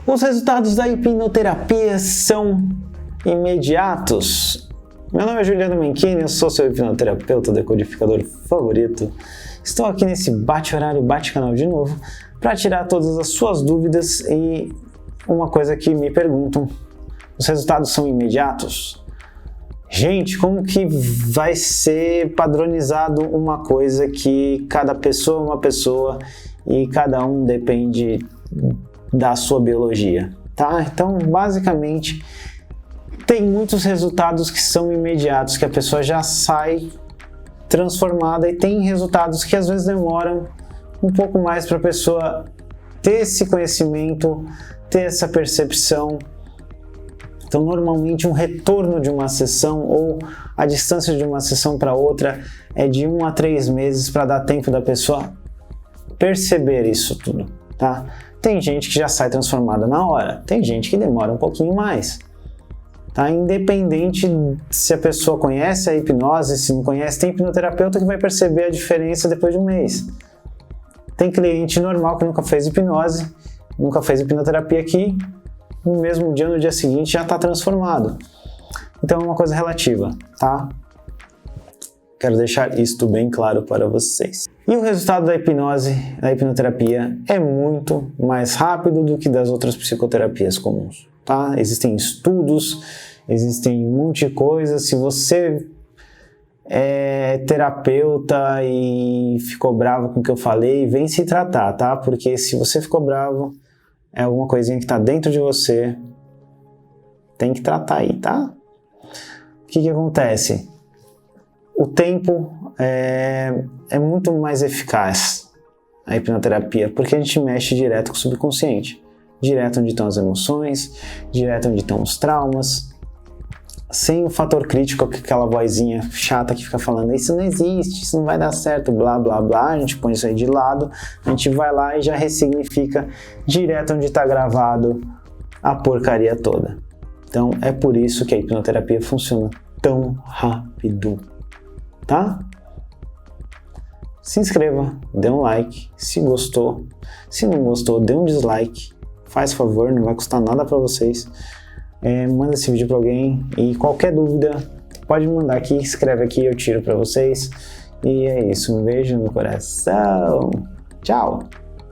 Os resultados da hipnoterapia são imediatos. Meu nome é Juliano Menchini, eu sou seu hipnoterapeuta decodificador favorito. Estou aqui nesse bate-horário, bate-canal de novo para tirar todas as suas dúvidas e uma coisa que me perguntam: os resultados são imediatos? Gente, como que vai ser padronizado uma coisa que cada pessoa é uma pessoa e cada um depende da sua biologia, tá? Então, basicamente, tem muitos resultados que são imediatos, que a pessoa já sai transformada, e tem resultados que às vezes demoram um pouco mais para a pessoa ter esse conhecimento, ter essa percepção. Então, normalmente, um retorno de uma sessão ou a distância de uma sessão para outra é de 1 a 3 meses para dar tempo da pessoa perceber isso tudo, tá? Tem gente que já sai transformada na hora, tem gente que demora um pouquinho mais, tá? Independente se a pessoa conhece a hipnose, se não conhece, tem hipnoterapeuta que vai perceber a diferença depois de um mês. Tem cliente normal que nunca fez hipnose, nunca fez hipnoterapia aqui, no mesmo dia, no dia seguinte, já está transformado. Então é uma coisa relativa, tá? Quero deixar isto bem claro para vocês. E o resultado da hipnose, da hipnoterapia, é muito mais rápido do que das outras psicoterapias comuns, tá? Existem estudos, existem um monte de coisas. Se você é terapeuta e ficou bravo com o que eu falei, vem se tratar, tá? Porque se você ficou bravo, é alguma coisinha que está dentro de você, tem que tratar aí, tá? O que acontece? O tempo é muito mais eficaz, a hipnoterapia, porque a gente mexe direto com o subconsciente, direto onde estão as emoções, direto onde estão os traumas, sem o fator crítico, aquela vozinha chata que fica falando: isso não existe, isso não vai dar certo, blá blá blá. A gente põe isso aí de lado, a gente vai lá e já ressignifica direto onde está gravado a porcaria toda. Então é por isso que a hipnoterapia funciona tão rápido, tá? Se inscreva, dê um like se gostou. Se não gostou, dê um dislike. Faz favor, não vai custar nada para vocês. Manda esse vídeo para alguém, e qualquer dúvida pode mandar aqui, escreve aqui, eu tiro para vocês. E é isso, um beijo no coração. Tchau!